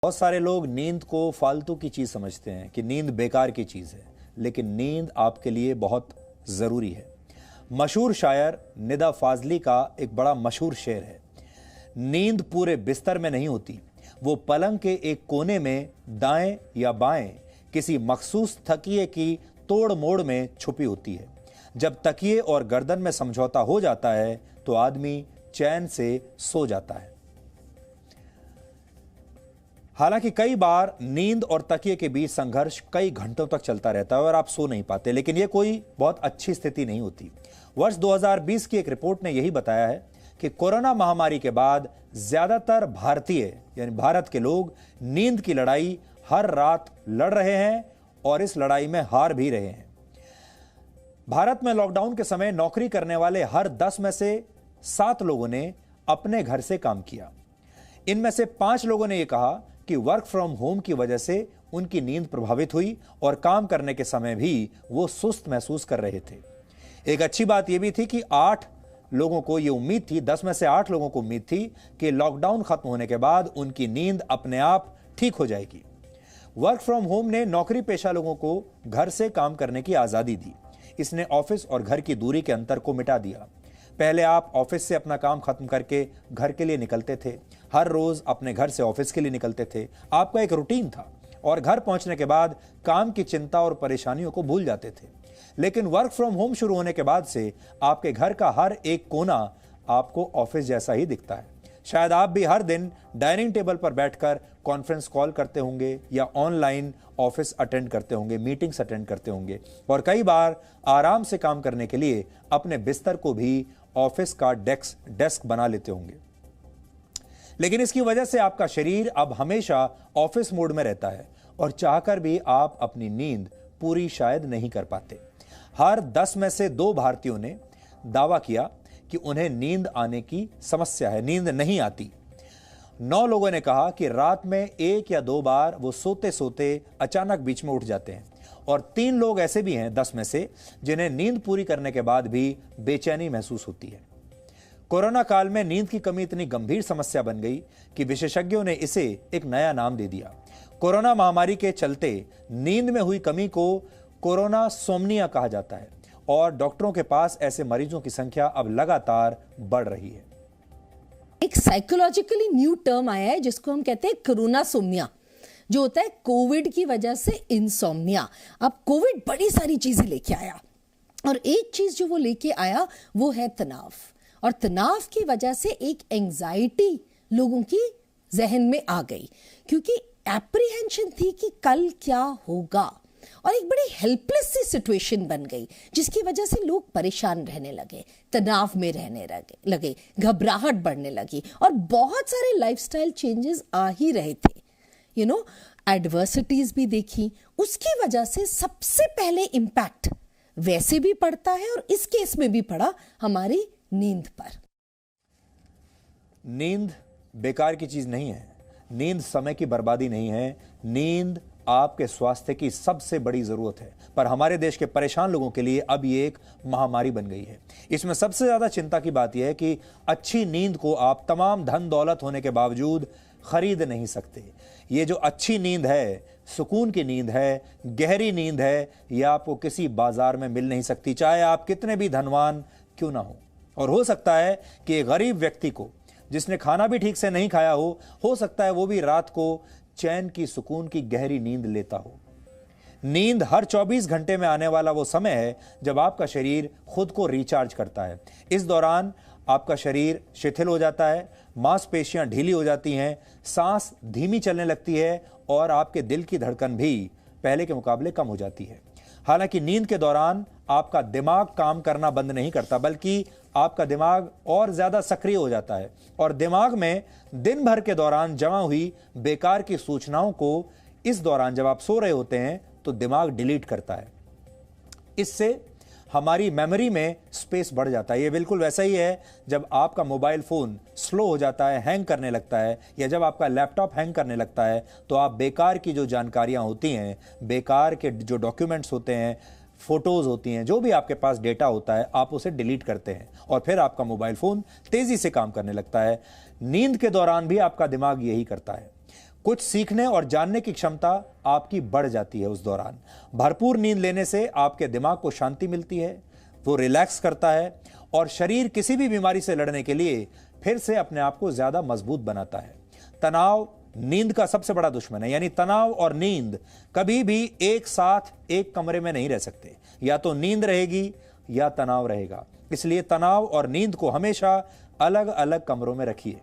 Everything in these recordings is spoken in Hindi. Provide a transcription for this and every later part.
बहुत सारे लोग नींद को फालतू की चीज समझते हैं कि नींद बेकार की चीज है, लेकिन नींद आपके लिए बहुत जरूरी है। मशहूर शायर निदा फाजली का एक बड़ा मशहूर शेर है, नींद पूरे बिस्तर में नहीं होती, वो पलंग के एक कोने में दाएं या बाएं किसी मखसूस तकिए की तोड़ मोड़ में छुपी होती है। जब तकिए और गर्दन में समझौता हो जाता है तो आदमी चैन से सो जाता है। हालांकि कई बार नींद और तकिए के बीच संघर्ष कई घंटों तक चलता रहता है और आप सो नहीं पाते, लेकिन यह कोई बहुत अच्छी स्थिति नहीं होती। वर्ष 2020 की एक रिपोर्ट ने यही बताया है कि कोरोना महामारी के बाद ज्यादातर भारतीय यानी भारत के लोग नींद की लड़ाई हर रात लड़ रहे हैं और इस लड़ाई में हार भी रहे हैं। भारत में लॉकडाउन के समय नौकरी करने वाले हर 10 में से 7 लोगों ने अपने घर से काम किया। इनमें से 5 लोगों ने यह कहा कि वर्क फ्रॉम होम की वजह से उनकी नींद प्रभावित हुई और काम करने के समय भी वो सुस्त महसूस कर रहे थे। एक अच्छी बात यह भी थी कि 8 लोगों को यह उम्मीद थी, 10 में से 8 लोगों को उम्मीद थी कि लॉकडाउन खत्म होने के बाद उनकी नींद अपने आप ठीक हो जाएगी। वर्क फ्रॉम होम ने नौकरी पेशा लोगों को घर से काम करने की आजादी दी। इसने ऑफिस और घर की दूरी के अंतर को मिटा दिया। पहले आप ऑफिस से अपना काम खत्म करके घर के लिए निकलते थे, हर रोज अपने घर से ऑफिस के लिए निकलते थे, आपका एक रूटीन था और घर पहुंचने के बाद काम की चिंता और परेशानियों को भूल जाते थे। लेकिन वर्क फ्रॉम होम शुरू होने के बाद से आपके घर का हर एक कोना आपको ऑफिस जैसा ही दिखता है। शायद आप भी हर दिन डाइनिंग टेबल पर बैठकर कॉन्फ्रेंस कॉल करते होंगे या ऑनलाइन ऑफिस अटेंड करते होंगे, मीटिंग्स अटेंड करते होंगे और कई बार आराम से काम करने के लिए अपने बिस्तर को भी ऑफिस का डेस्क बना लेते होंगे। लेकिन इसकी वजह से आपका शरीर अब हमेशा ऑफिस मोड में रहता है और चाहकर भी आप अपनी नींद पूरी शायद नहीं कर पाते। हर 10 में से 2 भारतीयों ने दावा किया कि उन्हें नींद आने की समस्या है, नींद नहीं आती। 9 लोगों ने कहा कि रात में 1 या 2 बार वो सोते सोते अचानक बीच में उठ जाते हैं और 3 लोग ऐसे भी हैं 10 में से जिन्हें नींद पूरी करने के बाद भी बेचैनी महसूस होती है। कोरोना काल में नींद की कमी इतनी गंभीर समस्या बन गई कि विशेषज्ञों ने इसे एक नया नाम दे दिया। कोरोना महामारी के चलते नींद में हुई कमी को कोरोना सोमनिया कहा जाता है और डॉक्टरों के पास ऐसे मरीजों की संख्या अब लगातार बढ़ रही है। एक साइकोलॉजिकली न्यू टर्म आया है जिसको हम कहते हैं कोरोना सोमनिया, जो होता है कोविड की वजह से इंसोम्निया। अब कोविड बड़ी सारी चीजें लेके आया और एक चीज जो वो लेके आया वो है तनाव, और तनाव की वजह से एक एंजाइटी लोगों की जहन में आ गई क्योंकि एप्रीहेंशन थी कि कल क्या होगा और एक बड़ी हेल्पलेस सी सिचुएशन बन गई जिसकी वजह से लोग परेशान रहने लगे, तनाव में रहने लगे, घबराहट बढ़ने लगी और बहुत सारे लाइफस्टाइल चेंजेस आ ही रहे थे। एडवर्सिटीज भी देखी। उसकी वजह से सबसे पहले इंपैक्ट वैसे भी पड़ता है और इस केस में भी पड़ा हमारी नींद पर। नींद बेकार की चीज नहीं है, नींद समय की बर्बादी नहीं है, नींद आपके स्वास्थ्य की सबसे बड़ी जरूरत है। पर हमारे देश के परेशान लोगों के लिए अब ये एक महामारी बन गई है। इसमें सबसे ज्यादा चिंता की बात यह है कि अच्छी नींद को आप तमाम धन दौलत होने के बावजूद खरीद नहीं सकते। ये जो अच्छी नींद है, सुकून की नींद है, गहरी नींद है, यह आपको किसी बाजार में मिल नहीं सकती, चाहे आप कितने भी धनवान क्यों ना हो। और हो सकता है कि एक गरीब व्यक्ति को जिसने खाना भी ठीक से नहीं खाया हो सकता है वो भी रात को चैन की सुकून की गहरी नींद लेता हो। नींद हर 24 घंटे में आने वाला वो समय है जब आपका शरीर खुद को रिचार्ज करता है। इस दौरान आपका शरीर शिथिल हो जाता है, मांसपेशियां ढीली हो जाती हैं, सांस धीमी चलने लगती है और आपके दिल की धड़कन भी पहले के मुकाबले कम हो जाती है। हालांकि नींद के दौरान आपका दिमाग काम करना बंद नहीं करता, बल्कि आपका दिमाग और ज्यादा सक्रिय हो जाता है और दिमाग में दिन भर के दौरान जमा हुई बेकार की सूचनाओं को इस दौरान जब आप सो रहे होते हैं तो दिमाग डिलीट करता है। इससे हमारी मेमोरी में स्पेस बढ़ जाता है। ये बिल्कुल वैसा ही है जब आपका मोबाइल फोन स्लो हो जाता है, हैंग करने लगता है, या जब आपका लैपटॉप हैंग करने लगता है तो आप बेकार की जो जानकारियां होती हैं, बेकार के जो डॉक्यूमेंट्स होते हैं, फोटोज होती हैं, जो भी आपके पास डेटा होता है, आप उसे डिलीट करते हैं और फिर आपका मोबाइल फोन तेजी से काम करने लगता है। नींद के दौरान भी आपका दिमाग यही करता है। कुछ सीखने और जानने की क्षमता आपकी बढ़ जाती है। उस दौरान भरपूर नींद लेने से आपके दिमाग को शांति मिलती है, वो रिलैक्स करता है और शरीर किसी भी बीमारी से लड़ने के लिए फिर से अपने आप को ज्यादा मजबूत बनाता है। तनाव नींद का सबसे बड़ा दुश्मन है, यानी तनाव और नींद कभी भी एक साथ एक कमरे में नहीं रह सकते। या तो नींद रहेगी या तनाव रहेगा। इसलिए तनाव और नींद को हमेशा अलग अलग कमरों में रखिए।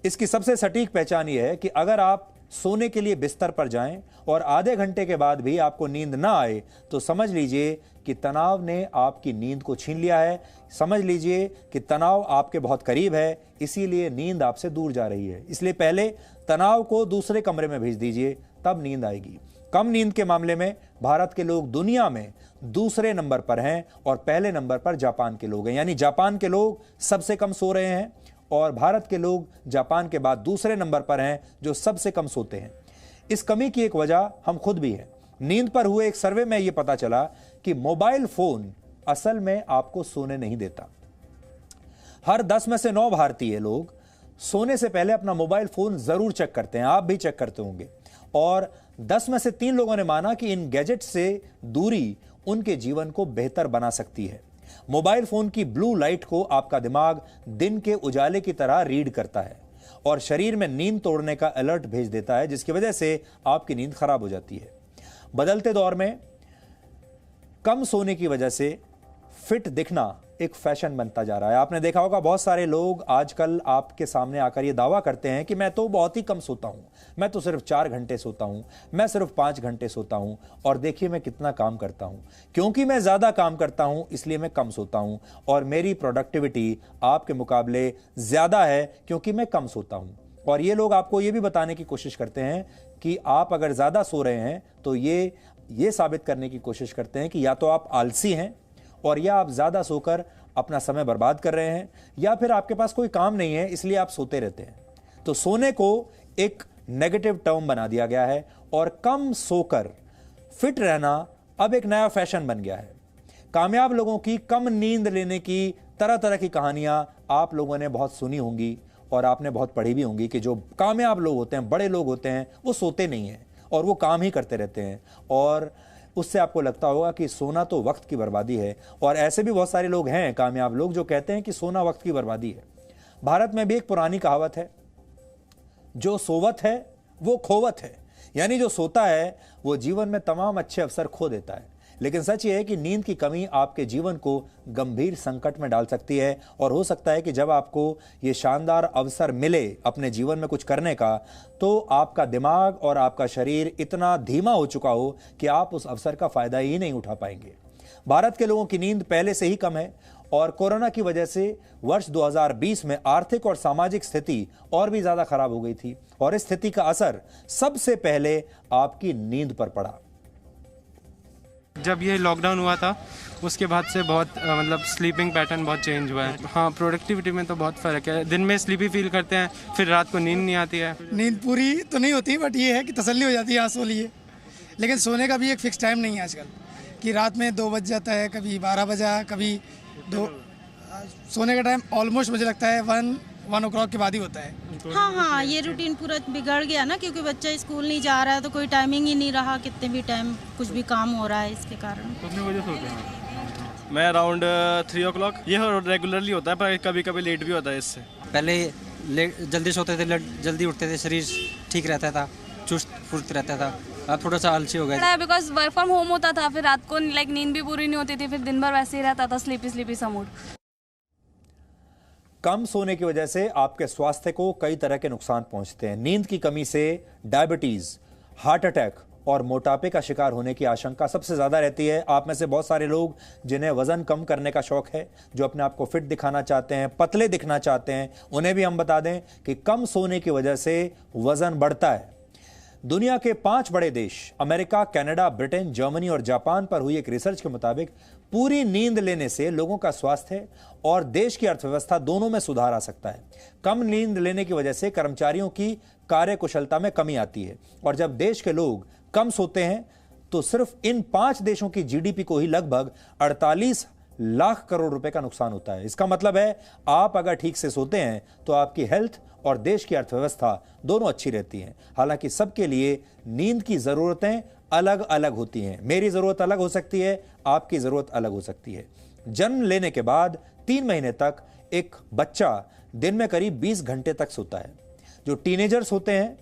इसकी सबसे सटीक पहचान यह है कि अगर आप सोने के लिए बिस्तर पर जाएं और आधे घंटे के बाद भी आपको नींद ना आए तो समझ लीजिए कि तनाव ने आपकी नींद को छीन लिया है। समझ लीजिए कि तनाव आपके बहुत करीब है, इसीलिए नींद आपसे दूर जा रही है। इसलिए पहले तनाव को दूसरे कमरे में भेज दीजिए, तब नींद आएगी। कम नींद के मामले में भारत के लोग दुनिया में दूसरे नंबर पर हैं और पहले नंबर पर जापान के लोग हैं। यानी जापान के लोग सबसे कम सो रहे हैं और भारत के लोग जापान के बाद दूसरे नंबर पर हैं जो सबसे कम सोते हैं। इस कमी की एक वजह हम खुद भी हैं। नींद पर हुए एक सर्वे में यह पता चला कि मोबाइल फोन असल में आपको सोने नहीं देता। हर 10 में से 9 भारतीय लोग सोने से पहले अपना मोबाइल फोन जरूर चेक करते हैं। आप भी चेक करते होंगे। और 10 में से 3 लोगों ने माना कि इन गैजेट से दूरी उनके जीवन को बेहतर बना सकती है। मोबाइल फोन की ब्लू लाइट को आपका दिमाग दिन के उजाले की तरह रीड करता है और शरीर में नींद तोड़ने का अलर्ट भेज देता है, जिसकी वजह से आपकी नींद खराब हो जाती है। बदलते दौर में कम सोने की वजह से फिट दिखना एक फैशन बनता जा रहा है। आपने देखा होगा बहुत सारे लोग आजकल आपके सामने आकर ये दावा करते हैं कि मैं तो बहुत ही कम सोता हूं, मैं तो सिर्फ 4 घंटे सोता हूं, मैं सिर्फ 5 घंटे सोता हूं और देखिए मैं कितना काम करता हूं। क्योंकि मैं ज्यादा काम करता हूं इसलिए मैं कम सोता हूं और मेरी प्रोडक्टिविटी आपके मुकाबले ज्यादा है क्योंकि मैं कम सोता हूं। और ये लोग आपको ये भी बताने की कोशिश करते हैं कि आप अगर ज्यादा सो रहे हैं तो ये साबित करने की कोशिश करते हैं कि या तो आप आलसी हैं और या आप ज्यादा सोकर अपना समय बर्बाद कर रहे हैं, या फिर आपके पास कोई काम नहीं है इसलिए आप सोते रहते हैं। तो सोने को एक नेगेटिव टर्म बना दिया गया है और कम सोकर फिट रहना अब एक नया फैशन बन गया है। कामयाब लोगों की कम नींद लेने की तरह तरह की कहानियां आप लोगों ने बहुत सुनी होंगी और आपने बहुत पढ़ी भी होंगी कि जो कामयाब लोग होते हैं, बड़े लोग होते हैं, वो सोते नहीं हैं और वो काम ही करते रहते हैं। और उससे आपको लगता होगा कि सोना तो वक्त की बर्बादी है। और ऐसे भी बहुत सारे लोग हैं कामयाब लोग जो कहते हैं कि सोना वक्त की बर्बादी है। भारत में भी एक पुरानी कहावत है, जो सोवत है वो खोवत है। यानी जो सोता है वो जीवन में तमाम अच्छे अवसर खो देता है। लेकिन सच ये है कि नींद की कमी आपके जीवन को गंभीर संकट में डाल सकती है और हो सकता है कि जब आपको ये शानदार अवसर मिले अपने जीवन में कुछ करने का, तो आपका दिमाग और आपका शरीर इतना धीमा हो चुका हो कि आप उस अवसर का फायदा ही नहीं उठा पाएंगे। भारत के लोगों की नींद पहले से ही कम है और कोरोना की वजह से वर्ष 2020 में आर्थिक और सामाजिक स्थिति और भी ज्यादा खराब हो गई थी और इस स्थिति का असर सबसे पहले आपकी नींद पर पड़ा। जब ये लॉकडाउन हुआ था उसके बाद से बहुत मतलब स्लीपिंग पैटर्न बहुत चेंज हुआ है। हाँ, प्रोडक्टिविटी में तो बहुत फ़र्क है। दिन में स्लीपी फील करते हैं, फिर रात को नींद नहीं आती है। नींद पूरी तो नहीं होती, बट ये है कि तसल्ली हो जाती है, हाँ सो लिए। लेकिन सोने का भी एक फिक्स टाइम नहीं है आजकल कि रात में 2 बज जाता है, कभी 12 बजा, कभी 2। सोने का टाइम ऑलमोस्ट मुझे लगता है 1 o'clock के बाद ही होता है। हाँ, ये रूटीन पूरा बिगड़ गया ना, क्योंकि बच्चा स्कूल नहीं जा रहा है तो कोई टाइमिंग ही नहीं रहा। कितने भी टाइम कुछ भी काम हो रहा है इसके कारण। कितने बजे सोते हैं? मैं अराउंड 3 o'clock। ये रेगुलरली होता है पर कभी कभी लेट भी होता है। इससे पहले जल्दी सोते थे, जल्दी उठते थे, शरीर ठीक रहता था, चुस्त फुर्त रहता था। अब थोड़ा सा आलसी हो गया बिकॉज वर्क फ्रॉम होम होता था, फिर रात को नींद भी पूरी नहीं होती थी, फिर दिन भर वैसे ही रहता था स्लीपी सा मूड। कम सोने की वजह से आपके स्वास्थ्य को कई तरह के नुकसान पहुंचते हैं। नींद की कमी से डायबिटीज, हार्ट अटैक और मोटापे का शिकार होने की आशंका सबसे ज्यादा रहती है। आप में से बहुत सारे लोग जिन्हें वजन कम करने का शौक है, जो अपने आप को फिट दिखाना चाहते हैं, पतले दिखना चाहते हैं, उन्हें भी हम बता दें कि कम सोने की वजह से वजन बढ़ता है। दुनिया के 5 बड़े देश अमेरिका, कनाडा, ब्रिटेन, जर्मनी और जापान पर हुई एक रिसर्च के मुताबिक पूरी नींद लेने से लोगों का स्वास्थ्य और देश की अर्थव्यवस्था दोनों में सुधार आ सकता है। कम नींद लेने की वजह से कर्मचारियों की कार्यकुशलता में कमी आती है और जब देश के लोग कम सोते हैं तो सिर्फ इन 5 देशों की जीडीपी को ही लगभग 48 लाख करोड़ रुपए का नुकसान होता है। इसका मतलब है आप अगर ठीक से सोते हैं तो आपकी हेल्थ और देश की अर्थव्यवस्था दोनों अच्छी रहती हैं। हालांकि सबके लिए नींद की ज़रूरतें अलग अलग होती हैं। मेरी ज़रूरत अलग हो सकती है, आपकी ज़रूरत अलग हो सकती है। जन्म लेने के बाद 3 महीने तक एक बच्चा दिन में करीब 20 घंटे तक सोता है। जो टीनेजर्स होते हैं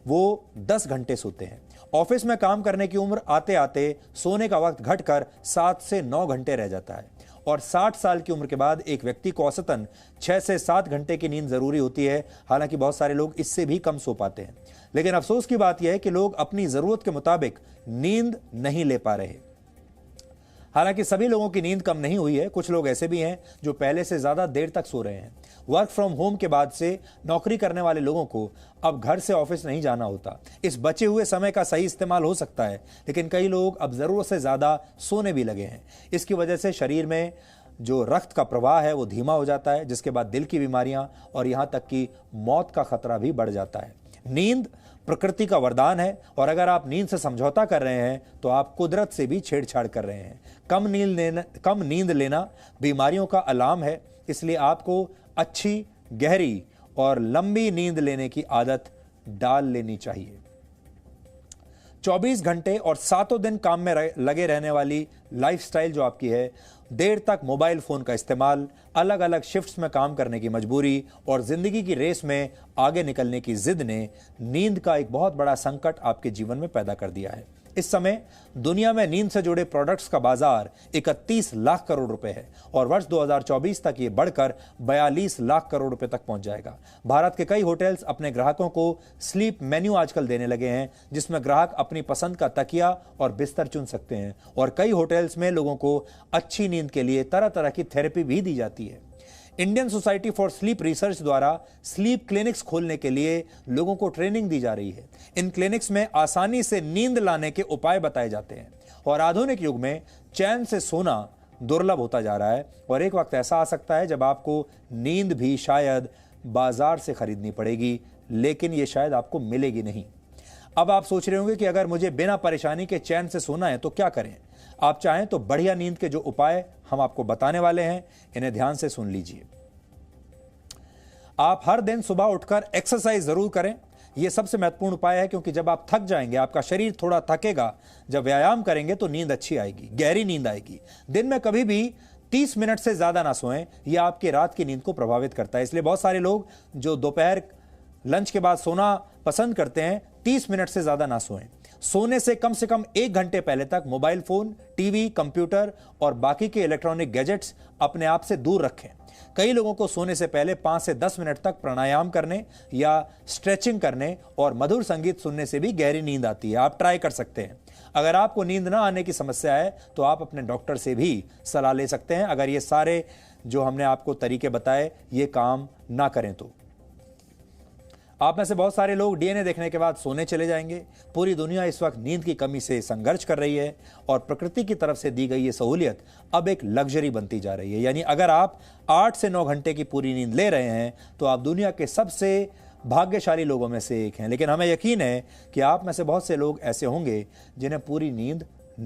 वो 10 घंटे सोते हैं। ऑफिस में काम करने की उम्र आते आते सोने का वक्त घटकर 7 से 9 घंटे रह जाता है और 60 साल की उम्र के बाद एक व्यक्ति को औसतन 6 से 7 घंटे की नींद जरूरी होती है। हालांकि बहुत सारे लोग इससे भी कम सो पाते हैं। लेकिन अफसोस की बात यह है कि लोग अपनी जरूरत के मुताबिक नींद नहीं ले पा रहे। हालांकि सभी लोगों की नींद कम नहीं हुई है। कुछ लोग ऐसे भी हैं जो पहले से ज्यादा देर तक सो रहे हैं। वर्क फ्रॉम होम के बाद से नौकरी करने वाले लोगों को अब घर से ऑफिस नहीं जाना होता। इस बचे हुए समय का सही इस्तेमाल हो सकता है, लेकिन कई लोग अब जरूरत से ज्यादा सोने भी लगे हैं। इसकी वजह से शरीर में जो रक्त का प्रवाह है वो धीमा हो जाता है, जिसके बाद दिल की बीमारियां और यहां तक कि मौत का खतरा भी बढ़ जाता है। नींद प्रकृति का वरदान है और अगर आप नींद से समझौता कर रहे हैं तो आप कुदरत से भी छेड़छाड़ कर रहे हैं। कम नींद लेना बीमारियों का अलार्म है, इसलिए आपको अच्छी, गहरी और लंबी नींद लेने की आदत डाल लेनी चाहिए। 24 घंटे और 7 दिन काम में लगे रहने वाली लाइफस्टाइल जो आपकी है, देर तक मोबाइल फोन का इस्तेमाल, अलग अलग शिफ्ट्स में काम करने की मजबूरी और जिंदगी की रेस में आगे निकलने की जिद ने नींद का एक बहुत बड़ा संकट आपके जीवन में पैदा कर दिया है। इस समय दुनिया में नींद से जुड़े प्रोडक्ट्स का बाजार 31 लाख करोड़ रुपए है और वर्ष 2024 तक ये बढ़कर 42 लाख करोड़ रुपए तक पहुंच जाएगा। भारत के कई होटल्स अपने ग्राहकों को स्लीप मेन्यू आजकल देने लगे हैं, जिसमें ग्राहक अपनी पसंद का तकिया और बिस्तर चुन सकते हैं और कई होटल्स में लोगों को अच्छी नींद के लिए तरह तरह की थेरेपी भी दी जाती है। Indian society for sleep research द्वारा स्लीप क्लिनिक्स खोलने के लिए लोगों को ट्रेनिंग दी जा रही है। इन क्लिनिक्स में आसानी से नींद लाने के उपाय बताए जाते हैं और आधुनिक युग में चैन से सोना दुर्लभ होता जा रहा है और एक वक्त ऐसा आ सकता है जब आपको नींद भी शायद बाजार से खरीदनी पड़ेगी, लेकिन यह शायद आपको मिलेगी नहीं। अब आप सोच रहे होंगे कि अगर मुझे बिना परेशानी के चैन से सोना है तो क्या करें। आप चाहें तो बढ़िया नींद के जो उपाय हम आपको बताने वाले हैं, इन्हें ध्यान से सुन लीजिए। आप हर दिन सुबह उठकर एक्सरसाइज जरूर करें। यह सबसे महत्वपूर्ण उपाय है, क्योंकि जब आप थक जाएंगे, आपका शरीर थोड़ा थकेगा, जब व्यायाम करेंगे तो नींद अच्छी आएगी, गहरी नींद आएगी। दिन में कभी भी 30 मिनट से ज्यादा ना सोएं, यह आपकी रात की नींद को प्रभावित करता है। इसलिए बहुत सारे लोग जो दोपहर लंच के बाद सोना पसंद करते हैं, 30 मिनट से ज्यादा ना सोएं। सोने से कम 1 घंटे पहले तक मोबाइल फोन, टीवी, कंप्यूटर और बाकी के इलेक्ट्रॉनिक गैजेट्स अपने आप से दूर रखें। कई लोगों को सोने से पहले 5 से 10 मिनट तक प्राणायाम करने या स्ट्रेचिंग करने और मधुर संगीत सुनने से भी गहरी नींद आती है। आप ट्राई कर सकते हैं। अगर आपको नींद ना आने की समस्या है तो आप अपने डॉक्टर से भी सलाह ले सकते हैं, अगर ये सारे जो हमने आपको तरीके बताए ये काम ना करें तो। आप में से बहुत सारे लोग डीएनए देखने के बाद सोने चले जाएंगे। पूरी दुनिया इस वक्त नींद की कमी से संघर्ष कर रही है और प्रकृति की तरफ से दी गई ये सहूलियत अब एक लग्जरी बनती जा रही है। यानी अगर आप 8 से 9 घंटे की पूरी नींद ले रहे हैं तो आप दुनिया के सबसे भाग्यशाली लोगों में से एक हैं। लेकिन हमें यकीन है कि आप में से बहुत से लोग ऐसे होंगे जिन्हें पूरी नींद